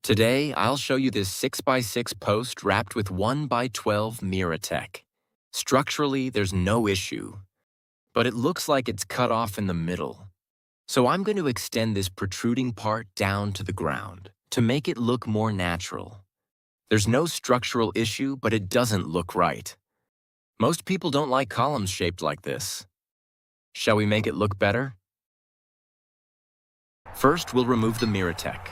Today, I'll show you this 6x6 post wrapped with 1x12 mirror tech. Structurally, there's no issue, but it looks like it's cut off in the middle. So I'm going to extend this protruding part down to the ground to make it look more natural. There's no structural issue, but it doesn't look right. Most people don't like columns shaped like this. Shall we make it look better? First, we'll remove the mirror tech.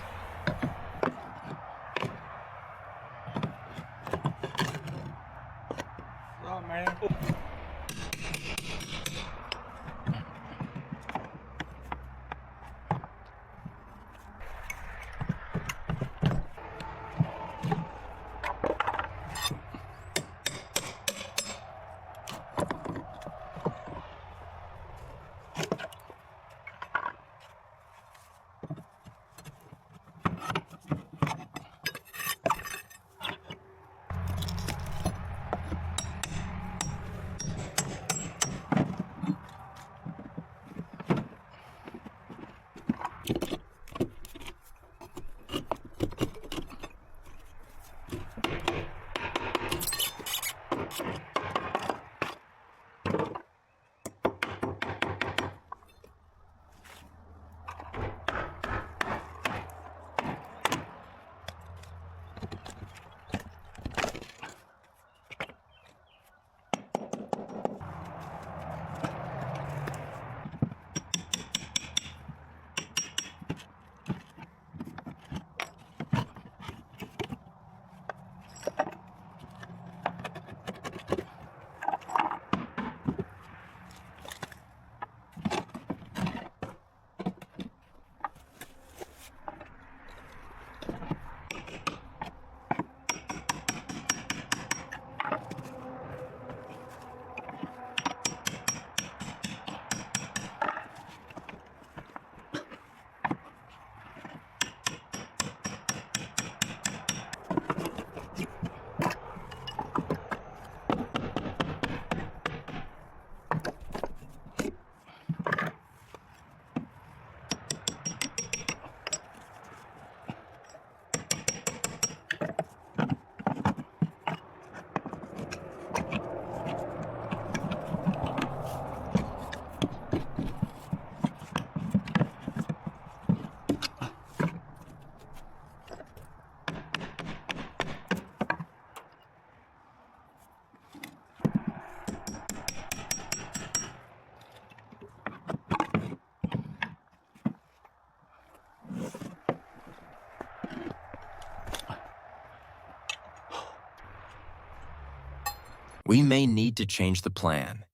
We may need to change the plan.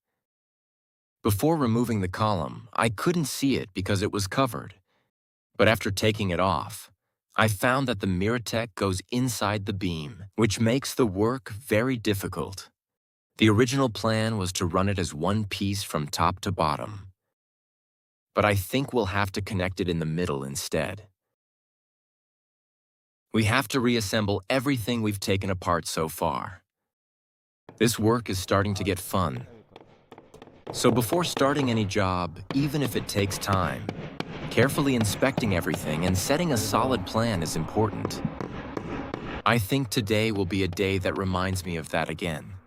Before removing the column, I couldn't see it because it was covered. But after taking it off, I found that the mirror tech goes inside the beam, which makes the work very difficult. The original plan was to run it as one piece from top to bottom. But I think we'll have to connect it in the middle instead. We have to reassemble everything we've taken apart so far. This work is starting to get fun. So before starting any job, even if it takes time, carefully inspecting everything and setting a solid plan is important. I think today will be a day that reminds me of that again.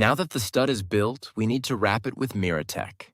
Now that the stud is built, we need to wrap it with Miratech.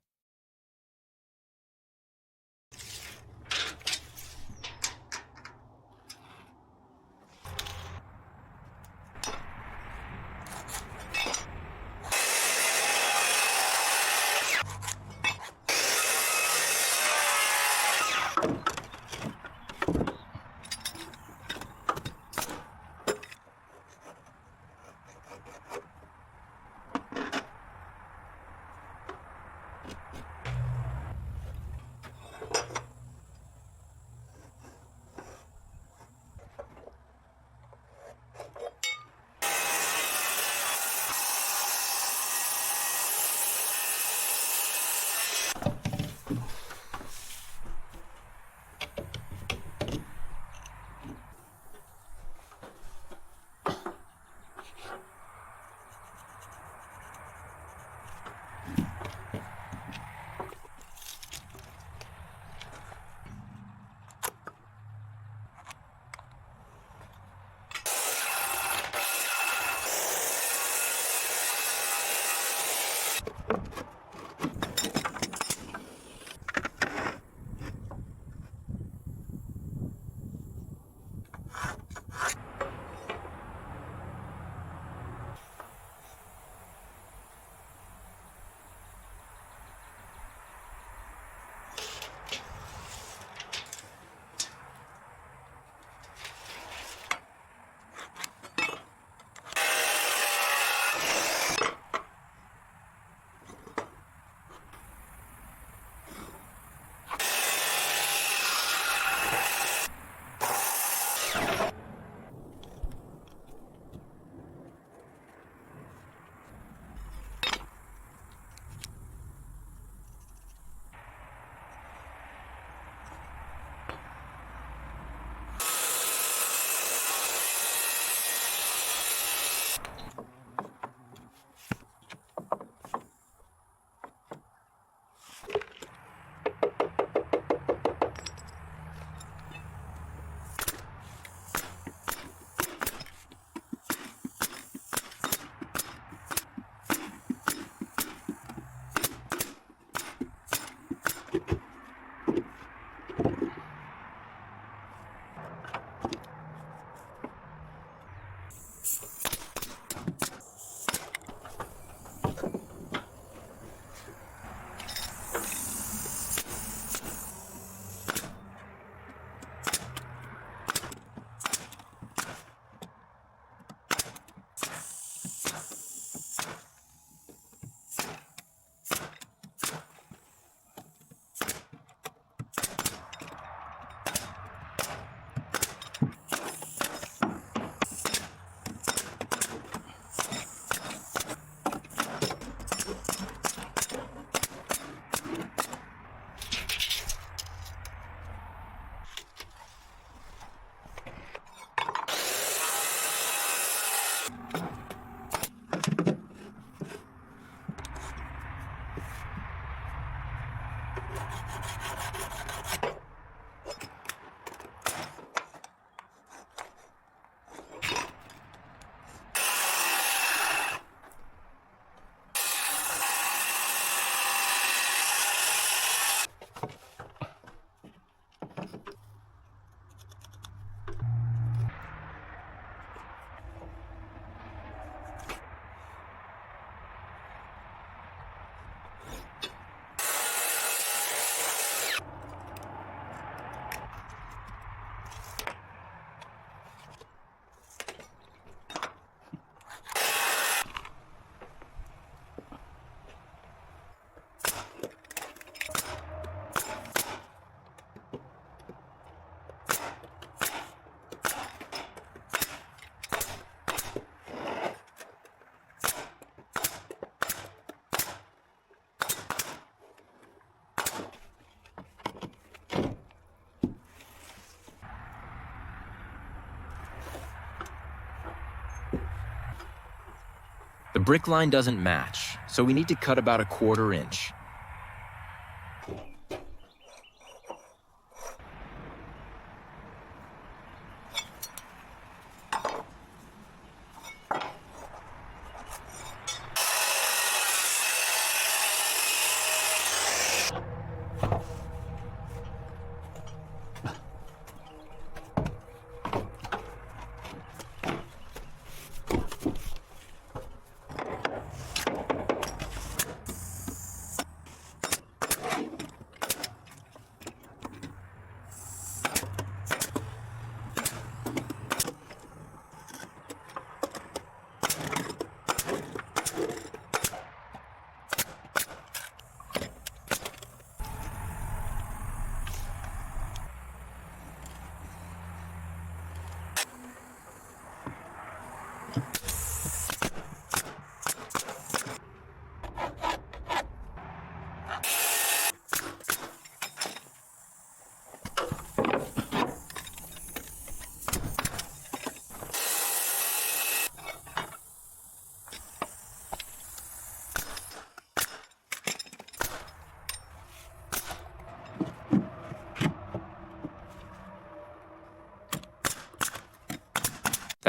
The brick line doesn't match, so we need to cut about 1/4 inch.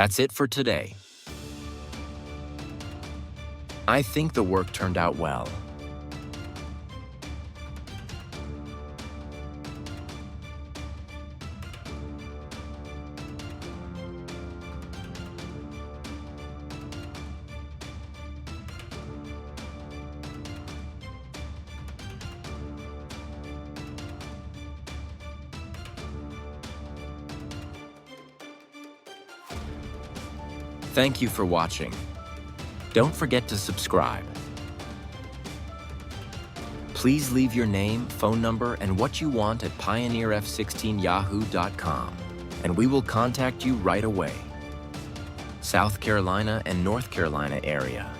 That's it for today. I think the work turned out well. Thank you for watching. Don't forget to subscribe. Please leave your name, phone number, and what you want at pioneerf16yahoo.com, and we will contact you right away. South Carolina and North Carolina area,